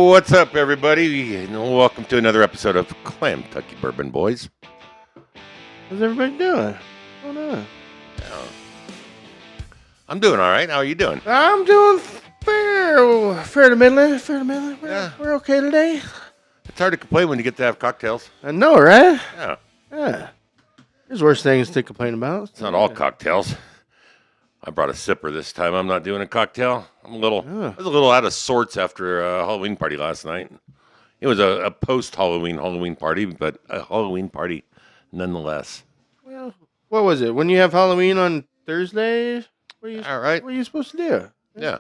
What's up, everybody? Welcome to another episode of Klamtucky Bourbon, boys. How's everybody doing? What's going on? I'm doing all right. How are you doing? I'm doing fair to middling. We're okay today. It's hard to complain when you get to have cocktails. I know, right? Yeah, There's worse things to complain about. it's not all cocktails. I brought a sipper this time. I'm not doing a cocktail. I was a little out of sorts after a Halloween party last night. It was a post-Halloween party, but a Halloween party nonetheless. Well, what was it? When you have Halloween on Thursday? All right. What are you supposed to do? Yeah.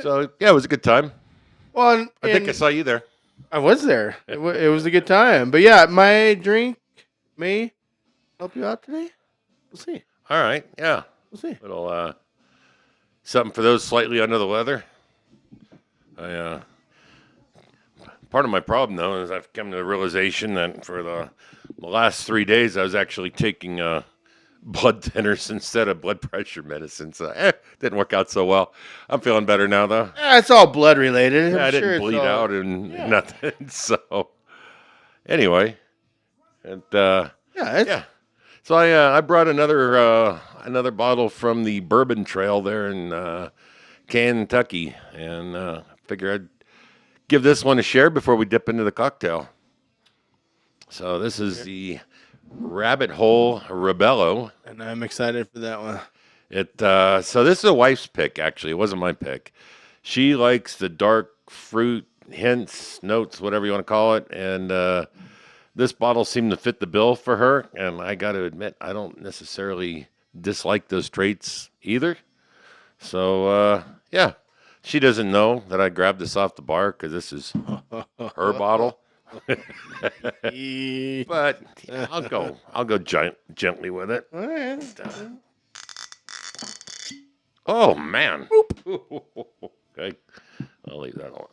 So, yeah, it was a good time. Well, I think I saw you there. I was there. It was a good time. But yeah, my drink may help you out today. We'll see. All right, yeah. We'll see. Little something for those slightly under the weather. Part of my problem, though, is I've come to the realization that for the last 3 days, I was actually taking blood thinners instead of blood pressure medicine. So, didn't work out so well. I'm feeling better now, though. It's all blood related. I didn't bleed out and nothing. So, anyway, So I brought another bottle from the Bourbon Trail there in Klamtucky, and figured I'd give this one a share before we dip into the cocktail. So this is the Rabbit Hole Rabelo, and I'm excited for that one. So this is a wife's pick. Actually, it wasn't my pick. She likes the dark fruit hints, notes, whatever you want to call it, and this bottle seemed to fit the bill for her, and I got to admit, I don't necessarily dislike those traits either. So, she doesn't know that I grabbed this off the bar because this is her bottle. But I'll go gently with it. All right. Oh, man. Okay, I'll leave that alone.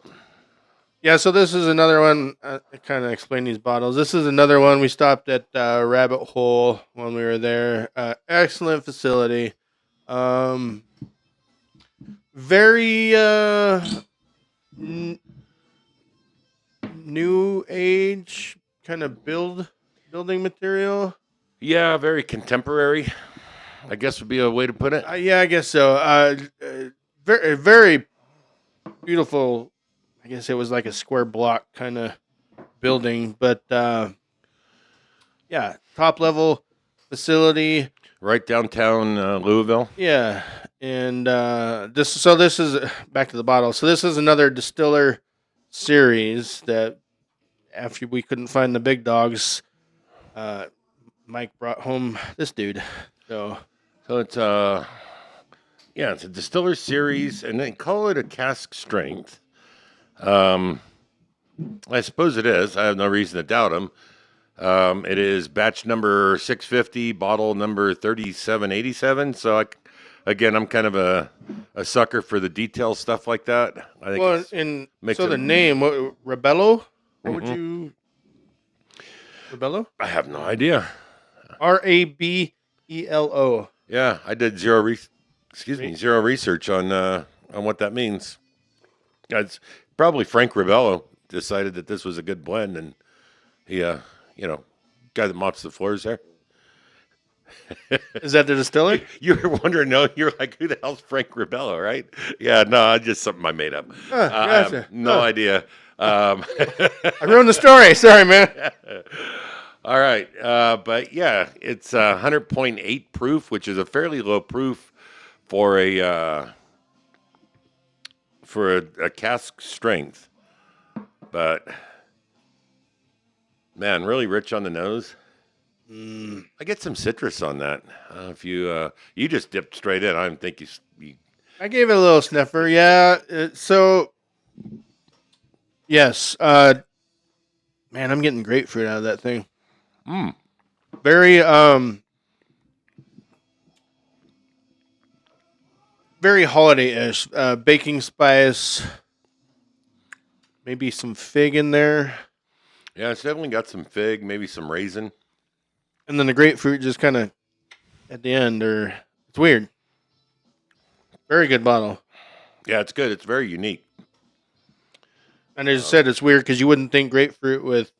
Yeah, so this is another one. I kind of explained these bottles. This is another one. We stopped at Rabbit Hole when we were there. Excellent facility. Very new age kind of building material. Yeah, very contemporary, I guess would be a way to put it. Yeah, I guess so. Very, very beautiful. I guess it was like a square block kind of building, but top level facility, right downtown Louisville. Yeah, and this is back to the bottle. So this is another distiller series that after we couldn't find the big dogs, Mike brought home this dude. So it's it's a distiller series, and they call it a cask strength. I suppose it is. I have no reason to doubt them. It is batch number 650, bottle number 3787. So, I'm kind of a sucker for the detail stuff like that. I think the name, Rabelo? What would you... Rabelo? I have no idea. Rabelo. Yeah, I did zero research on what that means. It's probably Frank Rabelo decided that this was a good blend, and he, guy that mops the floors there. Is that the distiller? You were wondering, you're like, who the hell's Frank Rabelo, right? Yeah, no, just something I made up. Gotcha. I have no idea. I ruined the story. Sorry, man. All right. But yeah, it's 100.8 proof, which is a fairly low proof for a cask strength. But man, really rich on the nose. I get some citrus on that. If you just dipped straight in, I don't think you. I gave it a little sniffer. Yeah. Yes. Man, I'm getting grapefruit out of that thing. Very very holiday-ish. Baking spice. Maybe some fig in there. Yeah, it's definitely got some fig, maybe some raisin. And then the grapefruit just kind of at the end, it's weird. Very good bottle. Yeah, it's good. It's very unique. And as I said, it's weird because you wouldn't think grapefruit with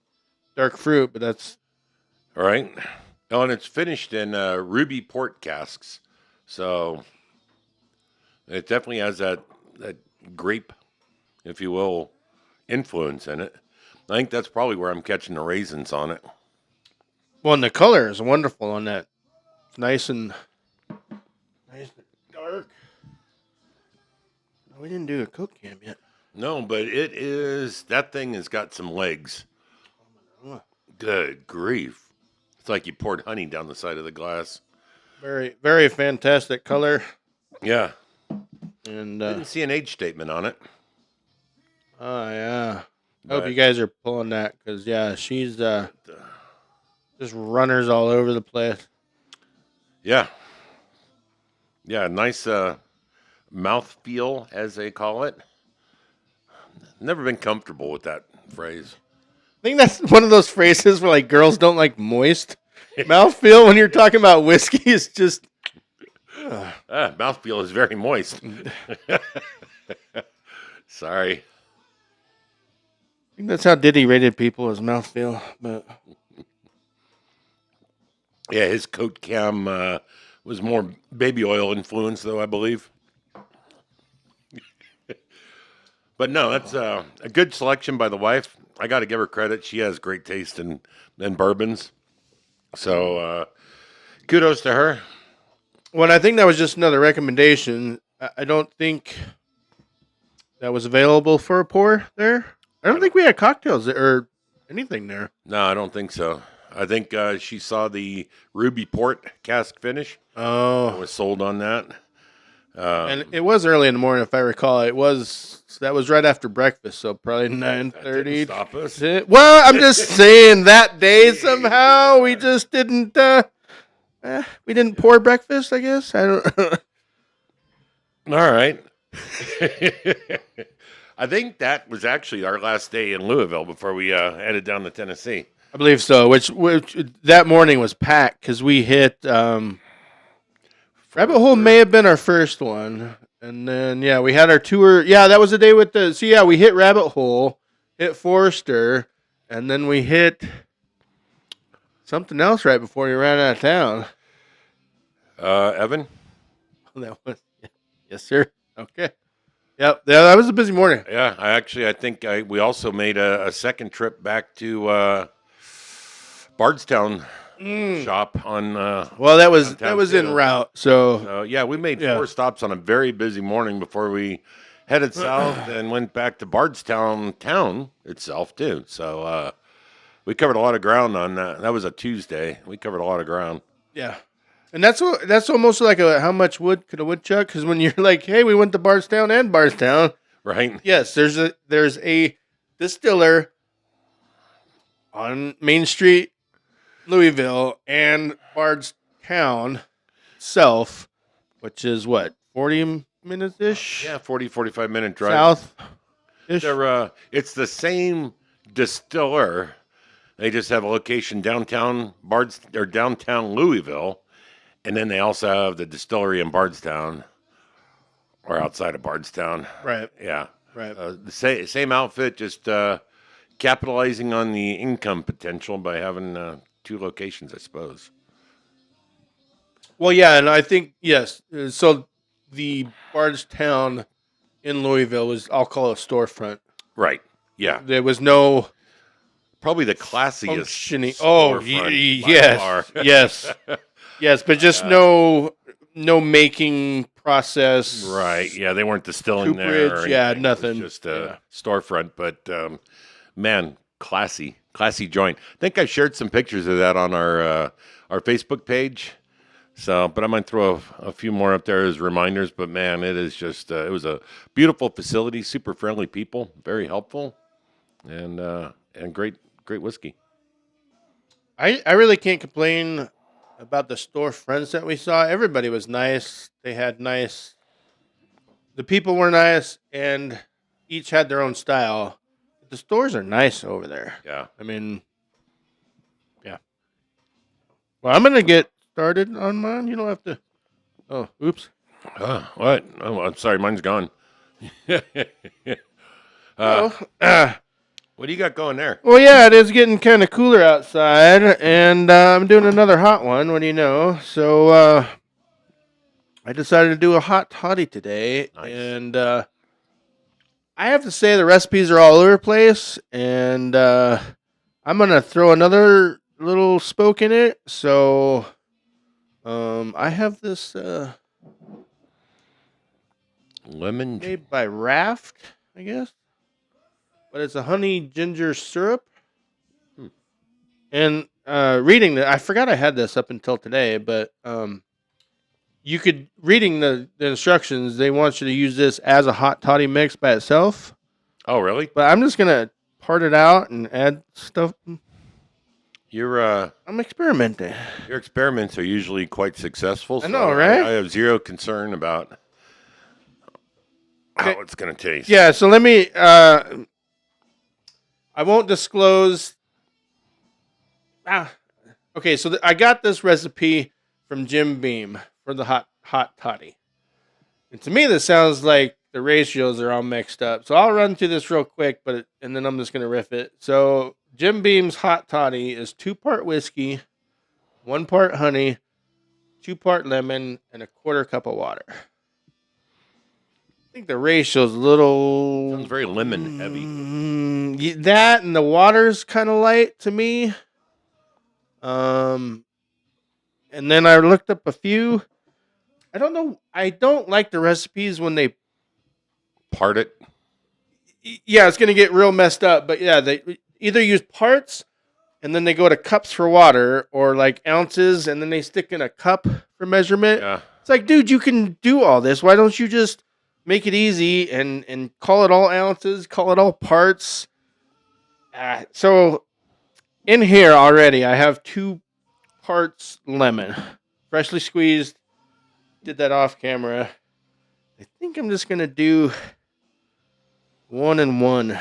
dark fruit, but that's All right. Oh, and it's finished in ruby port casks, so it definitely has that grape, if you will, influence in it. I think that's probably where I'm catching the raisins on it. well, and the color is wonderful on that. It's nice and dark. We didn't do a cook cam yet. No, but it is. That thing has got some legs. Good grief! It's like you poured honey down the side of the glass. Very, very fantastic color. Yeah. And Didn't see an age statement on it. oh yeah. I hope But- you guys are pulling that because yeah, she's just runners all over the place. Yeah. Yeah, nice mouth feel, as they call it. Never been comfortable with that phrase. I think that's one of those phrases where like girls don't like moist mouthfeel when you're talking about whiskey. Is just Mouthfeel is very moist. Sorry. I think that's how Diddy rated people as mouthfeel. But Yeah, his coat cam was more baby oil influence, though, I believe. But no, that's a good selection by the wife. I got to give her credit. She has great taste in bourbons. So kudos to her. well, I think that was just another recommendation. I don't think that was available for a pour there. I don't think we had cocktails or anything there. No, I don't think so. I think she saw the Ruby Port cask finish. Oh, Was sold on that. and it was early in the morning, if I recall. That was right after breakfast, so probably 9:30. Stop us. Well, I'm just saying that day somehow we just didn't. We didn't pour breakfast. I guess I don't. All right. I think that was actually our last day in Louisville before we headed down to Tennessee. I believe so. Which that morning was packed because we hit. Rabbit Hole may have been our first one. And then, yeah, we had our tour. Yeah, that was the day with the. So, yeah, we hit Rabbit Hole, hit Forester, and then we hit something else right before we ran out of town. Evan? That was, yes, sir. Okay. Yep. Yeah, that was a busy morning. Yeah, I think we also made a second trip back to Bardstown shop on. Well, that was downtown en too. route. So, Yeah, we made 4 stops on a very busy morning before we headed south and went back to Bardstown town itself too. So we covered a lot of ground on that. That was a Tuesday. We covered a lot of ground. yeah. And that's almost like how much wood could a woodchuck? Because when you're like, hey, we went to Bardstown and Bardstown. Right? Yes, there's a distiller on Main Street, Louisville, and Bardstown itself, which is what, 40 minutes ish? Yeah, 45 minute drive. South ish. It's the same distiller. They just have a location downtown downtown Louisville, and then they also have the distillery in Bardstown or outside of Bardstown. Right. Yeah, Right. the same outfit, just capitalizing on the income potential by having 2 locations, I suppose. Well, yeah, and I think, yes. So the Bardstown in Louisville was, I'll call it a storefront. Right. Yeah. There was no Probably the classiest. functioning. Oh, storefront by yes. far. Yes. Yes, but just no making process. Right. Yeah, they weren't distilling there. Or Cooperage, yeah, anything. It was nothing. just a storefront, but man, classy joint. I think I shared some pictures of that on our Facebook page. So, but I might throw a few more up there as reminders. But man, it is just it was a beautiful facility, super friendly people, very helpful, and great whiskey. I really can't complain about the store friends that we saw. Everybody was nice. They had nice. The people were nice, and each had their own style. The stores are nice over there. Yeah. I mean, yeah. Well, I'm gonna get started on mine. You don't have to. Oh, oops. What? Oh, I'm sorry, mine's gone. Uh, Oh, what do you got going there? well, yeah, it is getting kind of cooler outside, and I'm doing another hot one. What do you know? So I decided to do a hot toddy today, Nice. and I have to say the recipes are all over the place, and I'm gonna throw another little spoke in it. So I have this Lemon. made by Raft, I guess, but it's a honey ginger syrup. Hmm. And reading that, I forgot I had this up until today, but you could reading the instructions. They want you to use this as a hot toddy mix by itself. Oh, really? But I'm just gonna part it out and add stuff. Your I'm experimenting. your experiments are usually quite successful. I So know, right? I have zero concern about how Okay. it's going to taste. Yeah. So let me. I won't disclose. Okay. So I got this recipe from Jim Beam for the hot toddy, and to me this sounds like the ratios are all mixed up. So I'll run through this real quick, and then I'm just gonna riff it. So Jim Beam's hot toddy is 2 part whiskey, 1 part honey, 2 part lemon, and a quarter cup of water. I think the ratio's a little. Sounds very lemon heavy. That and the water's kind of light to me. Um, and then I looked up a few. I don't know. I don't like the recipes when they. Part it. Yeah, it's gonna get real messed up. But yeah, they either use parts and then they go to cups for water, or like ounces and then they stick in a cup for measurement. Yeah. It's like, dude, you can do all this. Why don't you just make it easy and call it all ounces, call it all parts? So in here already, I have 2 parts lemon, freshly squeezed. Did that off camera. I think I'm just gonna do 1 and 1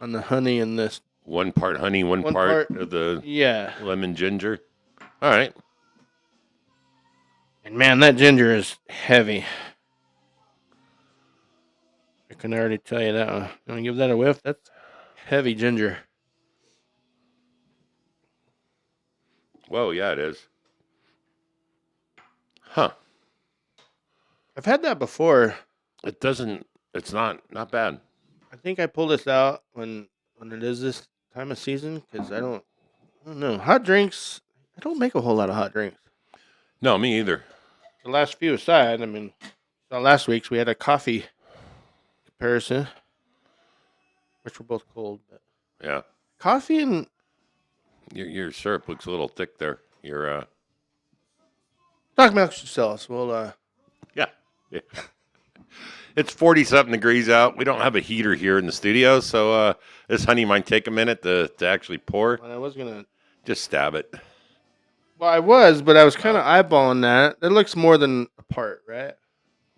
on the honey in this. 1 part honey, one One part part- of the Yeah, lemon ginger. All right. and man, that ginger is heavy. I can already tell you that. You want to give that a whiff? That's heavy ginger. Whoa, yeah, it is. Huh. I've had that before. It doesn't. It's not bad. I think I pulled this out when it is this time of season because I don't know. Hot drinks. I don't make a whole lot of hot drinks. No, me either. The last few aside, I mean, last week's we had a coffee comparison, which were both cold. But Yeah. coffee and Your syrup looks a little thick there. Your talk amongst yourselves. Well, yeah. Yeah. It's 40-something degrees out. We don't have a heater here in the studio, so this honey might take a minute to actually pour. I was gonna. Just stab it. Well, I was, but I was kind of eyeballing that. That looks more than a part, right?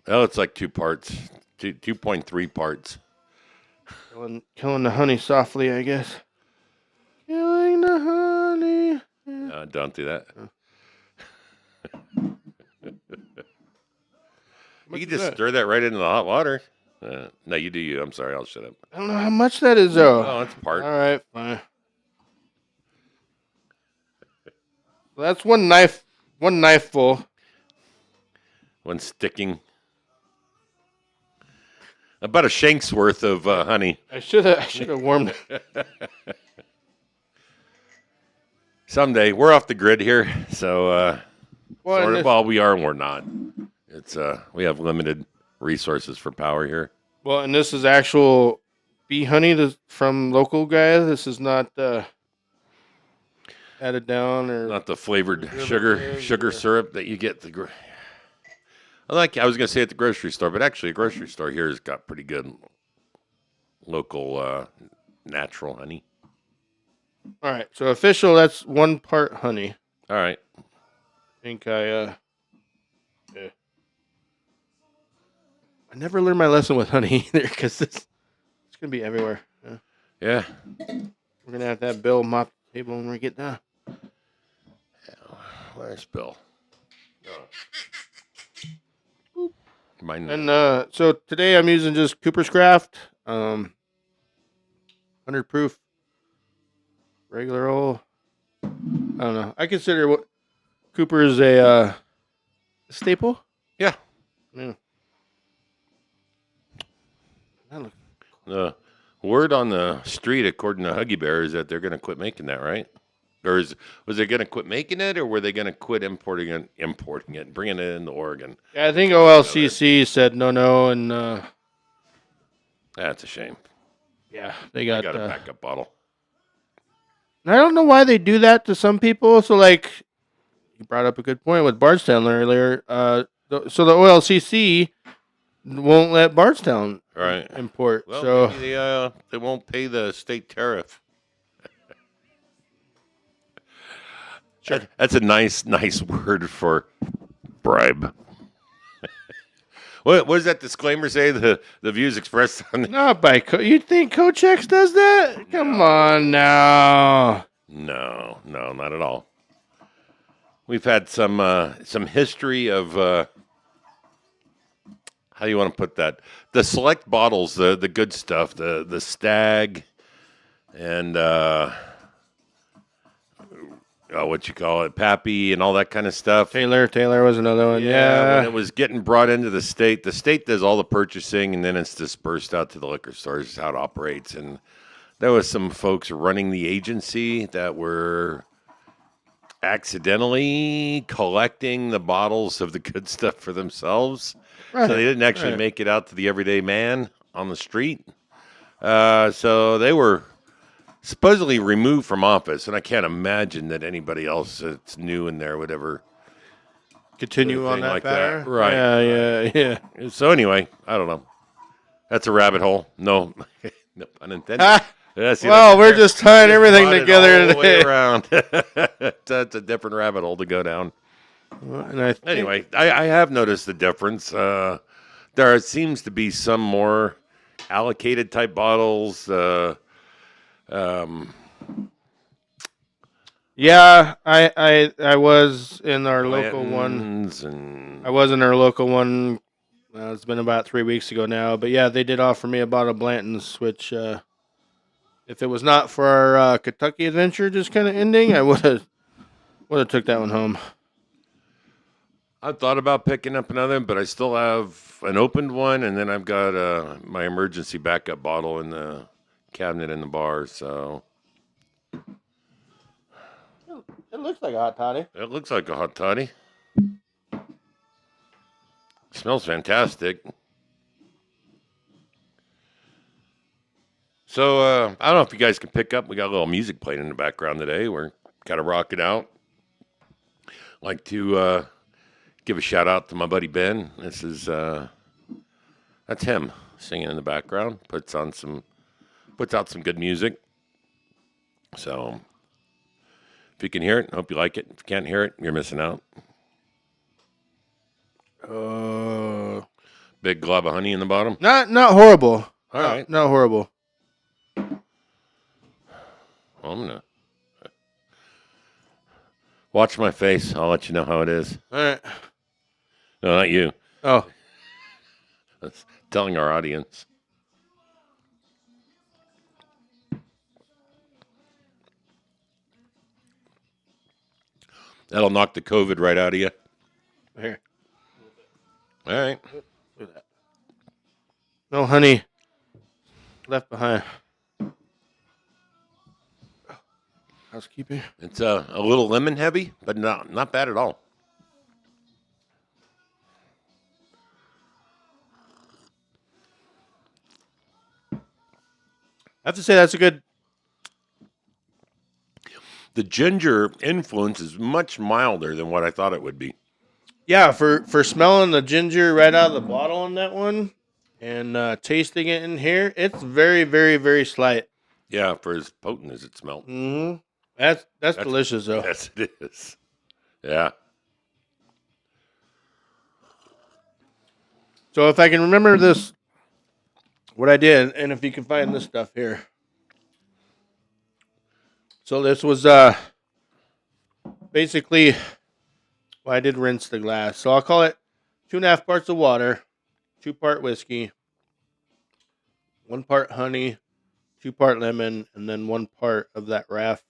Oh, it's like 2 parts, 2.3 parts. Killing the honey softly, I guess. Killing the honey. Don't do that. You can just stir that right into the hot water. No, you do you. I'm sorry. I'll shut up. I don't know how much that is, though. Oh, that's part. All right, fine. Well, that's one knifeful. One sticking. About a shank's worth of honey. I should have warmed it. Someday we're off the grid here, so Well, we are and we're not. It's we have limited resources for power here. well, and this is actual bee honey from local guy. This is not added down or Not the flavored Preservatives sugar or- syrup that you get I was gonna say at the grocery store, but actually a grocery store here has got pretty good local natural honey. All right, so official. That's 1 part honey. All right. I think I never learned my lesson with honey either because it's gonna be everywhere. Yeah. Yeah. We're gonna have to have Bill mop the table when we get done. Where's Bill? Mine. And so today I'm using just Cooper's Craft. 100 proof, regular old. I don't know. I consider what Cooper is a staple. Yeah. Yeah. That look- The word on the street, according to Huggy Bear, is that they're going to quit making that, right? Was they going to quit making it, or were they going to quit importing it, bringing it into Oregon? Yeah, I think OLCC said no, and That's a shame. yeah, they I got. got a backup bottle. I don't know why they do that to some people. So, like, you brought up a good point with Bardstown earlier. So the OLCC won't let Bardstown Right. import. Well, So maybe they won't pay the state tariff. sure. That's a nice word for bribe. What does that disclaimer say? The views expressed on the... Not by you think Cochex does that? Come on now. No, not at all. We've had some history of how do you want to put that? The select bottles, the good stuff, the Stag, and what you call it, Pappy, and all that kind of stuff. Taylor was another one. Yeah. When it was getting brought into the state does all the purchasing, and then it's dispersed out to the liquor stores. Is how it operates. And there was some folks running the agency that were accidentally collecting the bottles of the good stuff for themselves. Right, So they didn't actually make it out to the everyday man on the street. So they were supposedly removed from office, and I can't imagine that anybody else that's new in there would ever continue on that like pattern. that. Right. Yeah. So anyway, I don't know. That's a rabbit hole. No, no pun intended. Yeah, Well, we're just tying everything together all the way today. around. That's a different rabbit hole to go down. And Anyway, I have noticed the difference. There seems to be some more allocated type bottles. Yeah, I was in our local one. And I was in our local one. It's been about 3 weeks ago now, but yeah, they did offer me a bottle of Blanton's, which if it was not for our Kentucky adventure just kind of ending, I would have took that one home. I thought about picking up another, but I still have an opened one, and then I've got my emergency backup bottle in the cabinet in the bar. So It looks like a hot toddy. it looks like a hot toddy. Smells fantastic. So I don't know if you guys can pick up. We got a little music playing in the background today. We're kind of rocking out. Like to give a shout out to my buddy Ben. This is that's him singing in the background. Puts out some good music. So if you can hear it, I hope you like it. If you can't hear it, you're missing out. Big glob of honey in the bottom. Not horrible. All right. Not horrible. Well, I'm gonna watch my face. I'll let you know how it is. All right. No, not you. Oh. That's telling our audience. That'll knock the COVID right out of you. Here. All right. Look at that. No honey left behind. Housekeeping. It's a little lemon heavy, but not bad at all. I have to say that's a good. The ginger influence is much milder than what I thought it would be. Yeah, for smelling the ginger right out of the bottle on that one, and tasting it in here, it's very, very, very slight. Yeah, for as potent as it smelled. Mm-hmm. That's delicious though. Yes, it is. Yeah. So if I can remember this, what I did, and if you can find this stuff here. So this was basically, well, I did rinse the glass. So I'll call it 2.5 parts of water, 2 part whiskey, 1 part honey, 2-part lemon, and then 1 part of that raft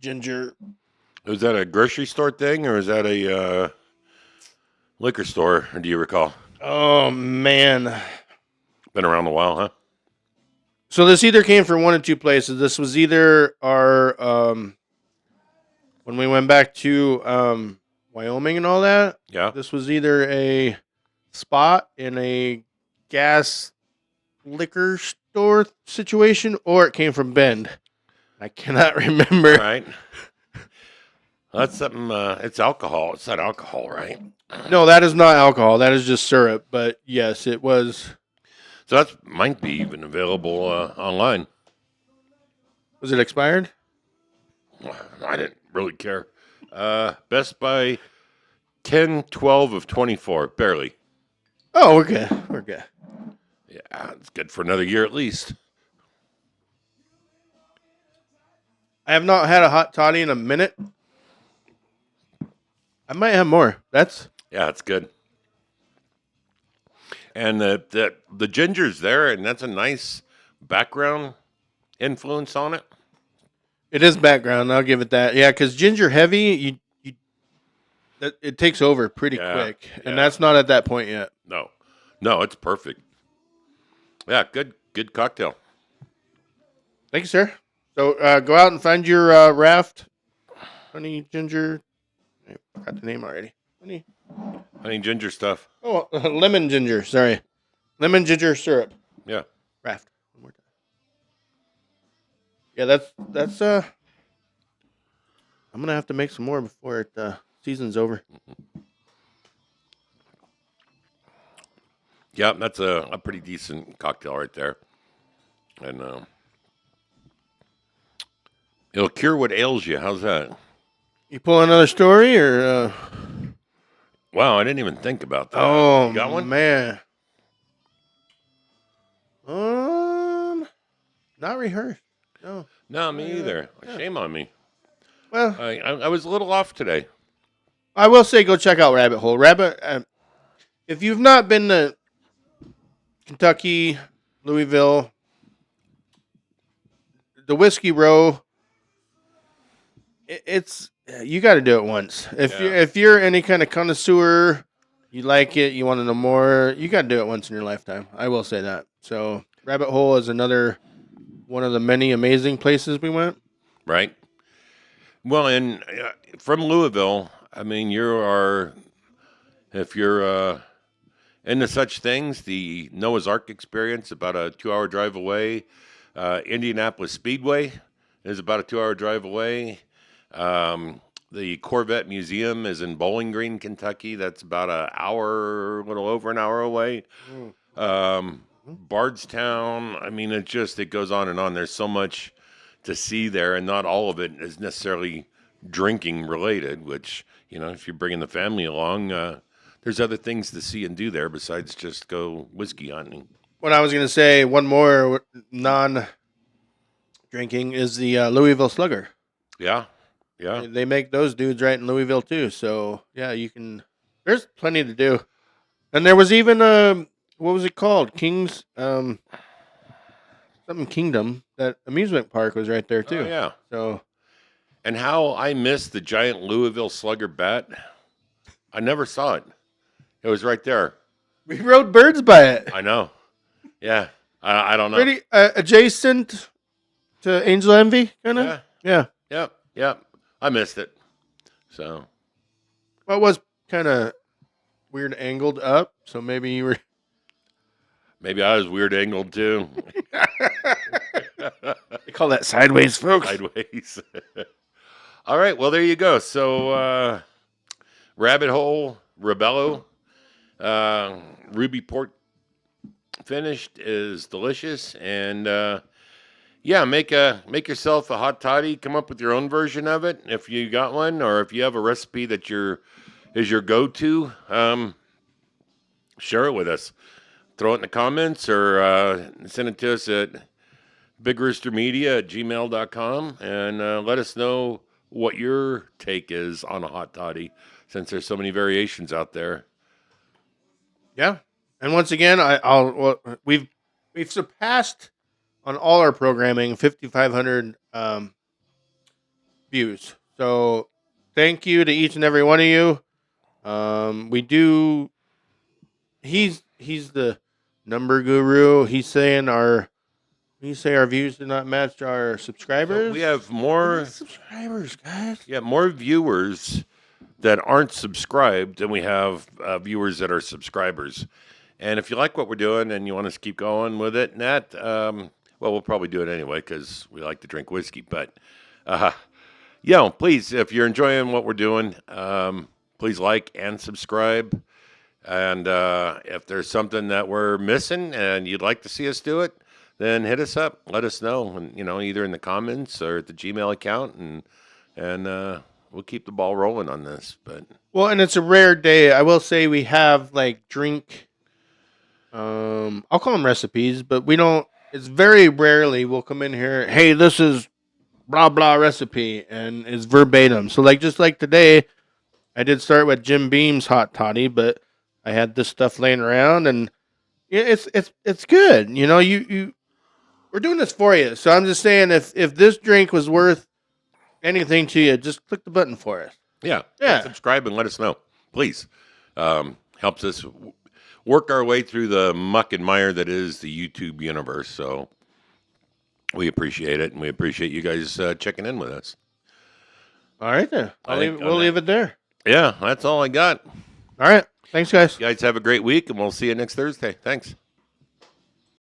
ginger. Was that a grocery store thing or is that a liquor store? Or do you recall? Oh man! Been around a while, huh? So this either came from one of 2 places. This was either our when we went back to Wyoming and all that. Yeah. This was either a spot in a gas liquor store situation, or it came from Bend. I cannot remember. All right. That's something. It's alcohol. It's not alcohol, right? No, that is not alcohol. That is just syrup. But yes, it was. So that might be even available online. Was it expired? I didn't really care. Best by 10, 12 of 24, barely. Oh, okay. We're good. Yeah, it's good for another year at least. I have not had a hot toddy in a minute. I might have more. Yeah, it's good. And the ginger's there, and that's a nice background influence on it. It is background. I'll give it that. Yeah, because ginger heavy, it takes over pretty quick, and that's not at that point yet. No, it's perfect. Yeah, good cocktail. Thank you, sir. So go out and find your raft, honey ginger. I forgot the name already. Honey ginger stuff. Oh, lemon ginger. Sorry, lemon ginger syrup. Yeah. Raft. One more time. Yeah, that's. I'm gonna have to make some more before it season's over. Yeah, that's a pretty decent cocktail right there, and it'll cure what ails you. How's that? You pull another story, or? Wow, I didn't even think about that. Oh, you got one? Man. Not rehearsed. No. No, me either. Yeah. Shame on me. Well, I was a little off today. I will say go check out Rabbit Hole. If you've not been to Kentucky, Louisville, the Whiskey Row, it's you got to do it once. If you're any kind of connoisseur, you like it, you want to know more, you got to do it once in your lifetime. I will say that. So Rabbit Hole is another one of the many amazing places we went. Right. Well, and from Louisville, I mean, if you're into such things, the Noah's Ark experience, about a 2-hour drive away. Indianapolis Speedway is about a 2-hour drive away. The Corvette Museum is in Bowling Green, Kentucky. That's about a little over an hour away. Bardstown, I mean, it goes on and on. There's so much to see there, and not all of it is necessarily drinking related, which, if you're bringing the family along, there's other things to see and do there besides just go whiskey hunting. What I was going to say, one more non-drinking is the Louisville Slugger. Yeah. They make those dudes right in Louisville too. So yeah, there's plenty to do. And there was even what was it called? King's something Kingdom. That amusement park was right there too. Oh, yeah. So, and how I missed the giant Louisville Slugger bat. I never saw it. It was right there. We rode birds by it. I know. Yeah. I don't know. Pretty adjacent to Angel Envy, kind of. Yeah. Yep. I missed it. So. Well, it was kind of weird angled up, so maybe you were. Maybe I was weird angled too. They call that sideways, folks. Sideways. All right. Well, there you go. So, Rabbit Hole, Rabelo, Ruby Port finished is delicious, and make yourself a hot toddy. Come up with your own version of it if you got one, or if you have a recipe that is your go-to. Share it with us. Throw it in the comments, or send it to us at bigroostermedia@gmail.com, and let us know what your take is on a hot toddy, since there's so many variations out there. Yeah, and once again, we've surpassed on all our programming, 5,500 views. So thank you to each and every one of you. We do. He's the number guru. He's saying our. You say our views do not match our subscribers. So we have more subscribers, guys. Yeah, more viewers that aren't subscribed than we have viewers that are subscribers. And if you like what we're doing and you want us to keep going with it, Nat, well, we'll probably do it anyway because we like to drink whiskey. But, please, if you're enjoying what we're doing, please like and subscribe. And if there's something that we're missing and you'd like to see us do it, then hit us up. Let us know, and either in the comments or at the Gmail account, and we'll keep the ball rolling on this. But and it's a rare day. I will say we have like drink. I'll call them recipes, but we don't. It's very rarely we'll come in here. Hey, this is blah blah recipe, and it's verbatim. So just like today, I did start with Jim Beam's Hot Toddy, but I had this stuff laying around, and it's good. You we're doing this for you. So I'm just saying, if this drink was worth anything to you, just click the button for us. Yeah. Yeah. Subscribe and let us know, please. Helps us work our way through the muck and mire that is the YouTube universe. So we appreciate it, and we appreciate you guys checking in with us. All right, then. We'll leave it there. Yeah, that's all I got. All right. Thanks, guys. You guys have a great week, and we'll see you next Thursday. Thanks.